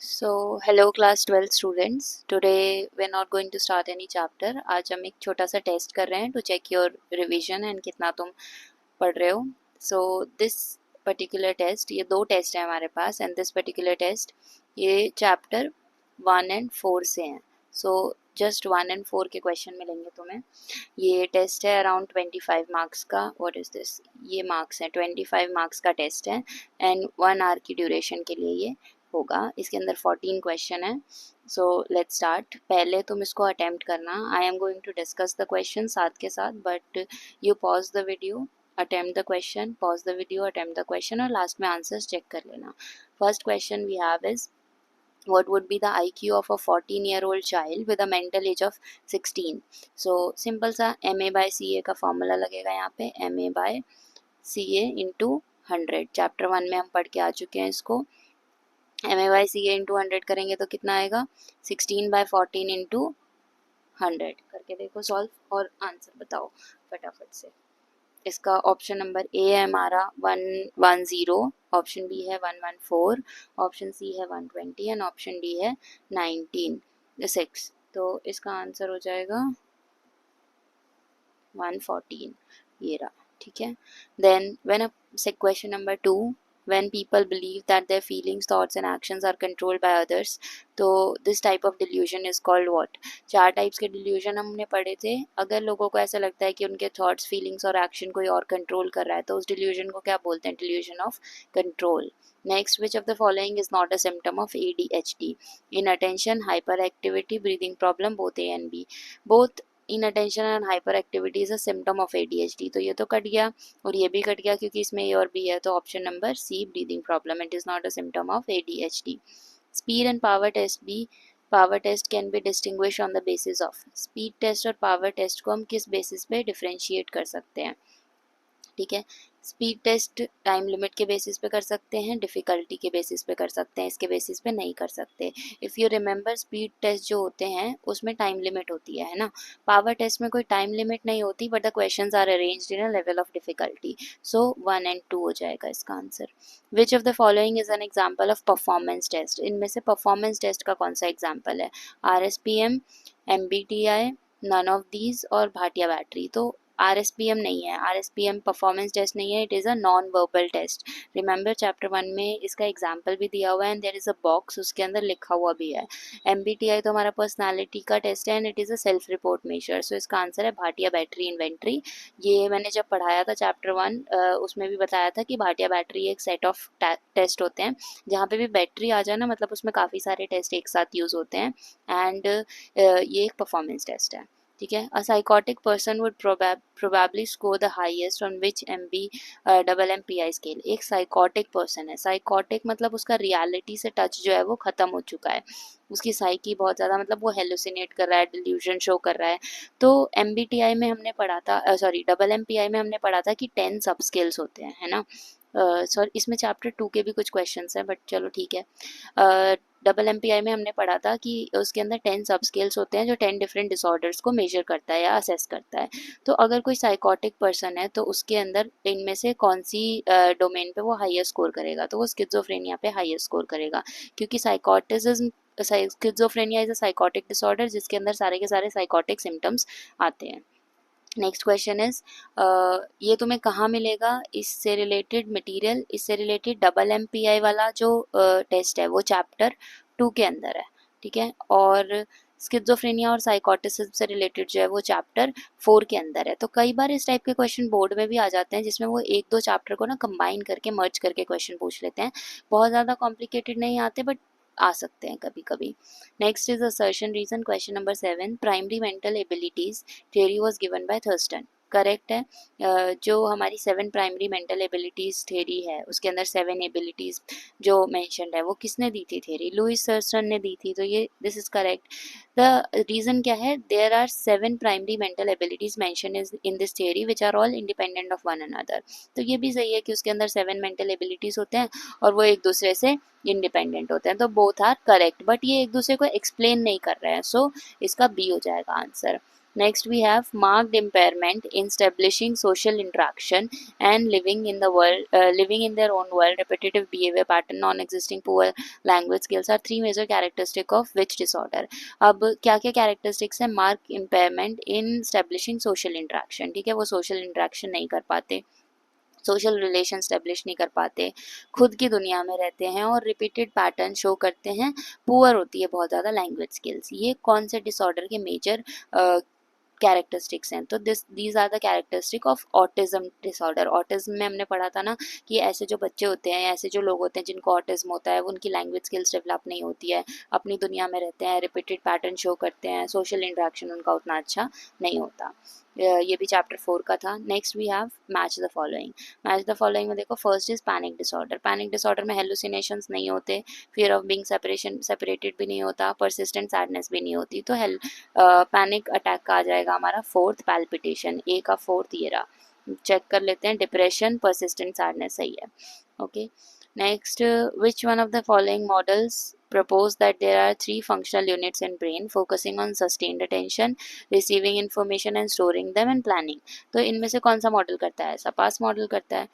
Hello class 12 students. Today we're not going to start any chapter. आज हम एक छोटा सा टेस्ट कर रहे हैं to check your revision and कितना तुम पढ़ रहे हो. So this particular test, ये दो टेस्ट हैं हमारे पास and this particular test ये chapter 1 and 4 से हैं. So just 1 and 4 के क्वेश्चन मिलेंगे तुम्हें. ये टेस्ट है अराउंड 25 मार्क्स का. What is this? ये मार्क्स हैं, 25 मार्क्स का टेस्ट है एंड 1 आवर की ड्यूरेशन के लिए ये होगा. इसके अंदर 14 क्वेश्चन है. So let's start. पहले तुम इसको अटेम्प्ट करना. I am going to discuss the question साथ के साथ, but you pause the video, attempt the question, pause the video, attempt the question और लास्ट में आंसर्स चेक कर लेना. First question we have is what would be the IQ of a 14-year-old child with a mental age of 16. So simple सा MA by CA का formula लगेगा यहाँ पे. MA by CA into 100. Chapter 1 में हम पढ़ के आ चुके हैं इसको. MA by CA इंटू 100 करेंगे तो कितना आएगा? 16 by 14 इंटू 100. करके देखो सॉल्व और आंसर बताओ फटाफट से. इसका ऑप्शन नंबर ए है हमारा 110, ऑप्शन बी है 114, ऑप्शन सी है 120 एंड ऑप्शन डी है 6. तो इसका आंसर हो जाएगा 114. ये रहा. ठीक है. Then when question number 2, when people believe that their feelings, thoughts and actions are controlled by others, तो this type of delusion is called what? 4 types के delusion हमने पढ़े थे. अगर लोगों को ऐसा लगता है कि उनके thoughts, feelings और action कोई और control कर रहा है तो उस delusion को क्या बोलते हैं? delusion of control. Next, which of the following is not a symptom of ADHD? Inattention, hyperactivity, breathing problem, both A and B. Both inattention and hyperactivity is a symptom of ADHD. तो ये तो cut गया और ये भी cut गया क्योंकि इसमें ए और बी है. तो option number C, breathing problem, it is not a symptom of ADHD. Speed and power test B. Power test can be distinguish on the basis of. Speed test और पावर टेस्ट को हम किस basis पे differentiate कर सकते हैं? ठीक है. स्पीड टेस्ट टाइम लिमिट के बेसिस पे कर सकते हैं, डिफ़िकल्टी के बेसिस पे कर सकते हैं, इसके बेसिस पे नहीं कर सकते. If you remember, speed test जो होते हैं उसमें टाइम लिमिट होती है ना. पावर टेस्ट में कोई टाइम लिमिट नहीं होती, but the questions are arranged in a level of difficulty. So 1 and 2 हो जाएगा इसका answer. Which of the following is an example of performance test? इनमें से परफॉर्मेंस टेस्ट का कौन सा एग्जाम्पल है? RSPM, MBTI, none of these और भाटिया बैटरी. तो RSPM नहीं है. RSPM परफॉर्मेंस टेस्ट नहीं है. It is a non verbal test. Remember chapter 1 में इसका एग्जाम्पल भी दिया हुआ है and there is a box, उसके अंदर लिखा हुआ भी है. MBTI तो हमारा पर्सनालिटी का टेस्ट है and it is a self report measure. So इसका आंसर है भाटिया बैटरी इन्वेंट्री. ये मैंने जब पढ़ाया था चैप्टर 1 उसमें भी बताया था कि भाटिया बैटरी एक सेट ऑफ टेस्ट होते हैं. जहाँ पे भी बैटरी आ जाए ना, मतलब उसमें काफ़ी सारे टेस्ट एक साथ यूज़ होते हैं एंड ये एक परफॉर्मेंस टेस्ट है. ठीक है. A psychotic person would probably score the highest on which MBMPI scale. एक साइकोटिक पर्सन है. साइकोटिक मतलब उसका रियलिटी से टच जो है वो ख़त्म हो चुका है. उसकी साइकी बहुत ज़्यादा, मतलब वो हेलुसिनेट कर रहा है, डिल्यूजन शो कर रहा है. तो MBTI में हमने पढ़ा था, सॉरी MMPI में हमने पढ़ा था कि 10 सब स्केल्स होते हैं, है ना. सॉरी इसमें चैप्टर 2 के भी कुछ क्वेश्चंस हैं, बट चलो ठीक है. MMPI में हमने पढ़ा था कि उसके अंदर 10 सब स्केल्स होते हैं जो 10 डिफरेंट डिसऑर्डर्स को मेजर करता है या असेस करता है. तो अगर कोई साइकोटिक पर्सन है तो उसके अंदर इनमें से कौन सी डोमेन पे वो हाईएस्ट स्कोर करेगा? तो वो स्किज़ोफ्रेनिया पे हाईएस्ट स्कोर करेगा, क्योंकि साइकोटिज्म, schizophrenia is a psychotic disorder जिसके अंदर सारे के सारे साइकोटिक सिम्टम्स आते हैं. नेक्स्ट क्वेश्चन इज, ये तुम्हें कहाँ मिलेगा? इससे रिलेटेड मटेरियल, इससे रिलेटेड MMPI वाला जो टेस्ट है वो चैप्टर 2 के अंदर है. ठीक है. और स्किज़ोफ्रेनिया और साइकोटिसिज्म से रिलेटेड जो है वो चैप्टर 4 के अंदर है. तो कई बार इस टाइप के क्वेश्चन बोर्ड में भी आ जाते हैं जिसमें वो एक दो चैप्टर को ना कंबाइन करके मर्ज करके क्वेश्चन पूछ लेते हैं. बहुत ज़्यादा कॉम्प्लिकेटेड नहीं आते, बट आ सकते हैं कभी कभी. Next is assertion reason. Question number 7, primary mental abilities theory was given by Thurston. Correct है. जो हमारी 7 प्राइमरी मेंटल एबिलिटीज़ थेरी है उसके अंदर 7 एबिलिटीज़ जो मेंशनड है वो किसने दी थी थेरी? लुइस थर्स्टन ने दी थी. तो ये this is correct. The reason क्या है? There are 7 primary mental abilities mention is in this theory which are all independent of one another. तो ये भी सही है कि उसके अंदर 7 मेंटल एबिलिटीज़ होते हैं और वो एक दूसरे से इंडिपेंडेंट होते हैं. तो बोथ आर करेक्ट, बट ये एक दूसरे को एक्सप्लेन नहीं कर रहे हैं. सो इसका बी हो जाएगा answer. Next we have marked impairment in establishing social interaction and living in their own world. Repetitive behavior pattern, non-existing poor language skills are three major characteristic of which disorder. अब क्या क्या characteristics है? Mark impairment इन establishing social interaction, ठीक है, वो social interaction नहीं कर पाते, सोशल रिलेशन स्टेब्लिश नहीं कर पाते, खुद की दुनिया में रहते हैं और रिपीटेड पैटर्न शो करते हैं, पुअर होती है बहुत ज़्यादा लैंग्वेज स्किल्स। ये कौन से डिसऑर्डर के मेजर कैरेक्टरिस्टिक्स हैं? तो these are the characteristic of autism disorder. Autism में हमने पढ़ा था ना कि ऐसे जो बच्चे होते हैं, ऐसे जो लोग होते हैं जिनको ऑटिज्म होता है, उनकी लैंग्वेज स्किल्स डेवलप नहीं होती है, अपनी दुनिया में रहते हैं, रिपीटेड पैटर्न शो करते हैं, सोशल इंटरेक्शन उनका उतना अच्छा नहीं होता। ये भी चैप्टर 4 का था। Next we have match the following. Match the following में देखो, first is panic disorder. Panic disorder में हेलुसिनेशंस नहीं होते, फियर ऑफ बीइंग सेपरेटेड भी नहीं होता, परसिस्टेंट सैडनेस भी नहीं होती। तो पैनिक अटैक का आ जाएगा हमारा फोर्थ, पैल्पिटेशन। ए का फोर्थ ये रहा। चेक कर लेते हैं, डिप्रेशन, परसिस्टेंट सैडनेस सही है। Okay, next which one of the following models propose that there are three functional units in brain focusing on sustained attention, receiving information and storing them and planning? तो इनमें से कौन सा model करता है ऐसा? पास मॉडल करता है।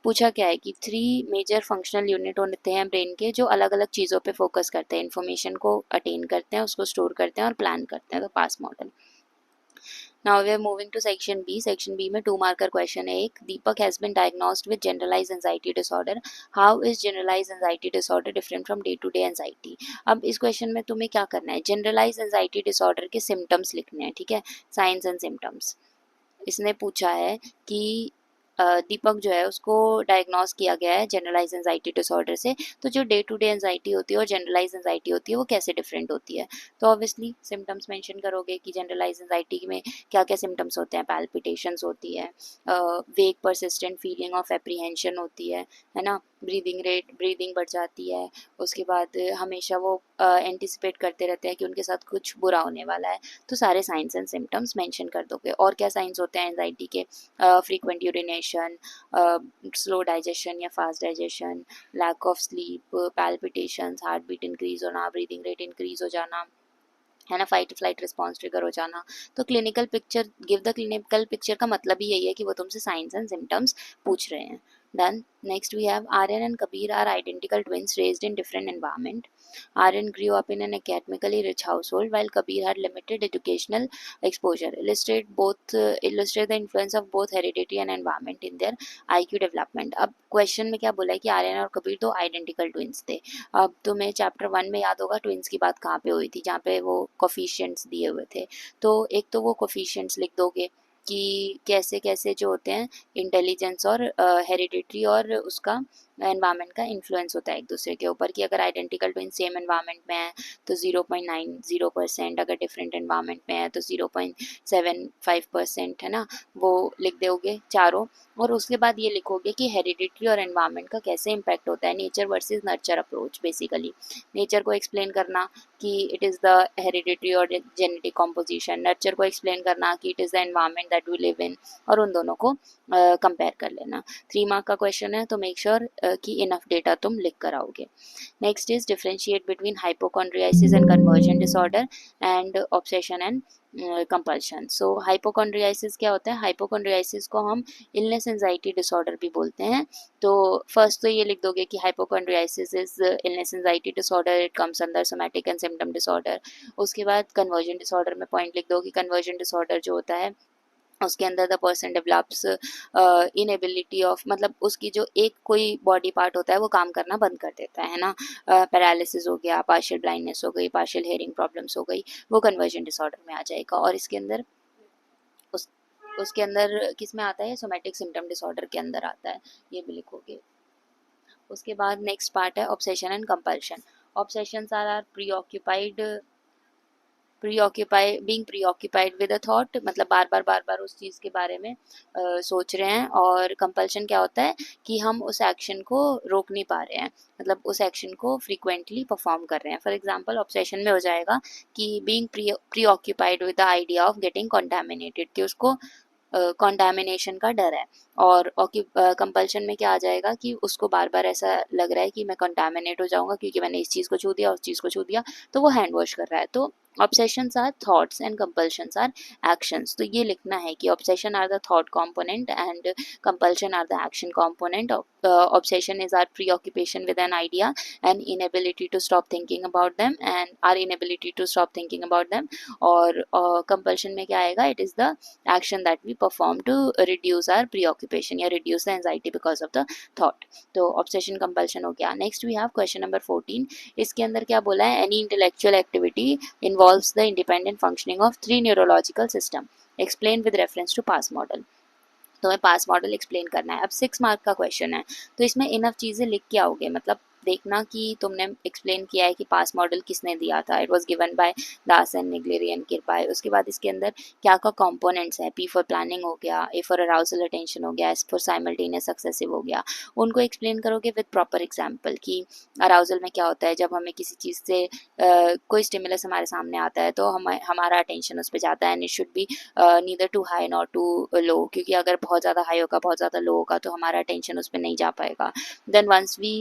पूछा क्या है कि थ्री मेजर फंक्शनल यूनिट होते हैं ब्रेन के जो अलग अलग चीज़ों पे फोकस करते हैं, इन्फॉर्मेशन को अटेन करते हैं, उसको स्टोर करते हैं और प्लान करते हैं। तो पास model. Now we are moving to section B. Section B में 2 मार्कर क्वेश्चन है एक। Deepak has been diagnosed with generalize anxiety disorder. How is generalize anxiety disorder different from day to day anxiety? अब इस question में तुम्हें क्या करना है? जनरलाइज एंजाइटी डिसऑर्डर के सिम्टम्स लिखने हैं, ठीक है, साइंस एंड सिम्टम्स। इसने पूछा है कि दीपक जो है उसको डायग्नोस किया गया है जनरलाइज एंजाइटी डिसऑर्डर से, तो जो डे टू डे एंजाइटी होती है और जनरलाइज एंजाइटी होती है वो कैसे डिफरेंट होती है? तो ऑब्वियसली सिम्टम्स मेंशन करोगे कि जनरलाइज एंजाइटी में क्या क्या सिम्टम्स होते हैं। पैल्पिटेशंस होती है, वेग परसिस्टेंट फीलिंग ऑफ एप्रीहेंशन होती है ना, ब्रीदिंग रेट, ब्रीदिंग बढ़ जाती है, उसके बाद हमेशा वो एंटिसिपेट करते रहते हैं कि उनके साथ कुछ बुरा होने वाला है। तो सारे साइंस एंड सिम्टम्स मेंशन कर दोगे। और क्या साइंस होते हैं एंजाइटी के? फ्रीक्वेंट यूरिनेशन, स्लो डाइजेशन या fast digestion, lack of sleep, palpitations, heart beat increase होना, ब्रीदिंग रेट इंक्रीज हो जाना, है ना, फाइट फ्लाइट रिस्पॉन्स ट्रिगर हो जाना। तो clinical picture, give the clinical picture का मतलब ही यही है कि वो तुमसे साइंस एंड सिम्टम्स पूछ रहे हैं। Done. Next we have Aryan and Kabir are identical twins raised in different environment. Aryan grew up in an academically rich household while Kabir had limited educational exposure. Illustrate the influence of both heredity and environment in their IQ development. अब question में क्या बोला है कि आर्यन और कबीर दो identical twins थे। अब तुम्हें चैप्टर 1 में याद होगा ट्विंस की बात कहाँ पे हुई थी, जहाँ पे वो कोफिशिएंट्स दिए हुए थे। तो एक तो वो कोफिशिएंट्स लिख दोगे कि कैसे कैसे जो होते हैं इंटेलिजेंस और हेरिडिटरी और उसका एनवायरनमेंट का इन्फ्लुएंस होता है एक दूसरे के ऊपर, कि अगर आइडेंटिकल ट्विन सेम एनवायरनमेंट में है तो 0.90%, अगर डिफरेंट एनवायरनमेंट में है तो 0.75%, है ना, वो लिख दोगे चारों। और उसके बाद ये लिखोगे कि हेरिडिटरी और एनवायरनमेंट का कैसे इम्पैक्ट होता है, nature versus nurture approach. Basically nature को एक्सप्लेन करना कि इट इज़ द हेरिडिटरी और जेनेटिक कॉम्पोजिशन, नर्चर को एक्सप्लेन करना कि it is the environment that we live in, और उन दोनों को कंपेयर कर लेना। 3 मार्क का क्वेश्चन है, तो मेक श्योर कि इनफ डेटा तुम लिख कर आओगे। Next is differentiate between hypochondriasis and conversion disorder and obsession and compulsion. So hypochondriasis क्या होता है? हाइपोकॉन्ड्रियासिस को हम इलनेस एंजाइटी डिसऑर्डर भी बोलते हैं। तो फर्स्ट तो ये लिख दोगे कि hypochondriasis is illness anxiety disorder, it comes under somatic and symptom disorder. उसके बाद कन्वर्जन डिसऑर्डर में पॉइंट लिख दो कि कन्वर्जन डिसऑर्डर जो होता है उसके अंदर the person develops inability of, मतलब उसकी जो एक कोई बॉडी पार्ट होता है वो काम करना बंद कर देता है ना, पैरालिसिस हो गया, पार्शियल ब्लाइंडनेस हो गई, पार्शियल हेयरिंग प्रॉब्लम्स हो गई, वो कन्वर्जन डिसऑर्डर में आ जाएगा। और इसके अंदर उसके अंदर किस में आता है? सोमैटिक सिम्टम डिसऑर्डर के अंदर आता है, ये भी लिखोगे। उसके बाद नेक्स्ट पार्ट है obsession and compulsion. Obsessions are being preoccupied with a thought, मतलब बार बार उस चीज़ के बारे में सोच रहे हैं। और कंपल्शन क्या होता है कि हम उस एक्शन को रोक नहीं पा रहे हैं, मतलब उस एक्शन को फ्रीक्वेंटली परफॉर्म कर रहे हैं। फॉर एग्जांपल ऑब्सेशन में हो जाएगा कि being preoccupied with the idea of getting contaminated, कि उसको कंटामिनेशन का डर है। और कंपल्शन में क्या आ जाएगा कि उसको बार बार ऐसा लग रहा है कि मैं कंटामिनेट हो जाऊंगा क्योंकि मैंने इस चीज़ को छू दिया, उस चीज़ को छू दिया, तो वो हैंड वॉश कर रहा है। तो obsessions are thoughts and compulsions are actions. तो ये लिखना है कि obsession are the thought component and compulsion are the action component. Obsession is our preoccupation with an idea and inability to stop thinking about them, and our inability to stop thinking about them. और compulsion में क्या आएगा? It is the action that we perform to reduce our preoccupation या reduce the anxiety because of the thought. तो obsession compulsion हो गया. Next we have question number 14. इसके अंदर क्या बोला है? Any intellectual activity involves the independent functioning of three neurological system. Explain with reference to past model. तो हमें पास मॉडल एक्सप्लेन करना है। अब 6 मार्क का क्वेश्चन है, तो इसमें इनफ चीज़ें लिख के आओगे, मतलब देखना कि तुमने एक्सप्लेन किया है कि पास मॉडल किसने दिया था। It was given by Das and Naglieri and Kirby. उसके बाद इसके अंदर क्या क्या कंपोनेंट्स हैं, पी फॉर प्लानिंग हो गया, ए फॉर अराउजल अटेंशन हो गया, एस फॉर साइमल्टेनियस सक्सेसिव हो गया। उनको एक्सप्लेन करोगे विद प्रॉपर एग्जाम्पल कि अराउजल में क्या होता है, जब हमें किसी चीज़ से कोई स्टिमुलस हमारे सामने आता है तो हमारा अटेंशन उस पर जाता है, and it should be neither too high not too low, क्योंकि अगर बहुत ज़्यादा हाई होगा, बहुत ज़्यादा लो होगा तो हमारा अटेंशन उस पर नहीं जा पाएगा। Then once we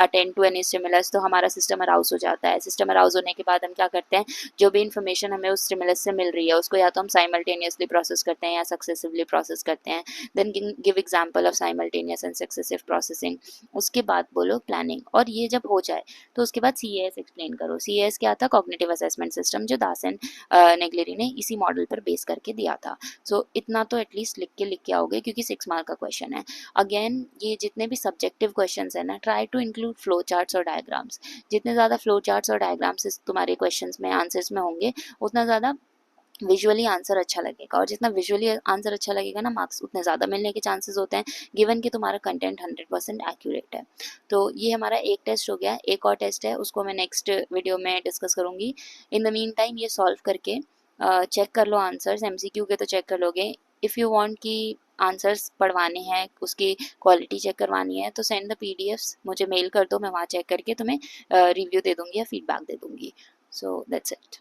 attend to any stimulus तो हमारा सिस्टम अराउज हो जाता है। सिस्टम अराउज होने के बाद हम क्या करते हैं, जो भी इन्फॉर्मेशन हमें उस स्टिमुलस से मिल रही है उसको या तो हम साइमल्टेनियसली प्रोसेस करते हैं या सक्सेसिवली प्रोसेस करते हैं। Then give example of simultaneous and successive processing. उसके बाद बोलो प्लानिंग, और ये जब हो जाए तो उसके बाद CAS एक्सप्लेन करो। CAS क्या था? कॉग्निटिव असेसमेंट सिस्टम, जो दास एंड नेगलेरी ने इसी मॉडल पर बेस करके दिया था। सो इतना तो एटलीस्ट लिख के आओगे क्योंकि 6 मार्क का क्वेश्चन है। अगेन ये जितने भी सब्जेक्टिव क्वेश्चन है ना, try to include flow charts और डायग्राम्स। जितने ज़्यादा फ्लो चार्ट्स और डायग्राम्स तुम्हारे क्वेश्चन में आंसर्स में होंगे उतना ज़्यादा विजुअली आंसर अच्छा लगेगा, और जितना विजुअली आंसर अच्छा लगेगा ना, मार्क्स उतने ज़्यादा मिलने के चांसेस होते हैं, गिवन कि तुम्हारा कंटेंट 100% एक्यूरेट है। तो ये हमारा एक टेस्ट हो गया। एक और टेस्ट है, उसको मैं नेक्स्ट वीडियो में डिस्कस करूँगी। इन द मीन टाइम ये सॉल्व करके चेक कर लो आंसर्स। MCQ के तो चेक कर लोगे। इफ़ यू वांट कि आंसर्स पढ़वाने हैं, उसकी क्वालिटी चेक करवानी है, तो सेंड द PDFs, मुझे मेल कर दो, मैं वहाँ चेक करके तुम्हें रिव्यू दे दूँगी या फीडबैक दे दूँगी। So that's it.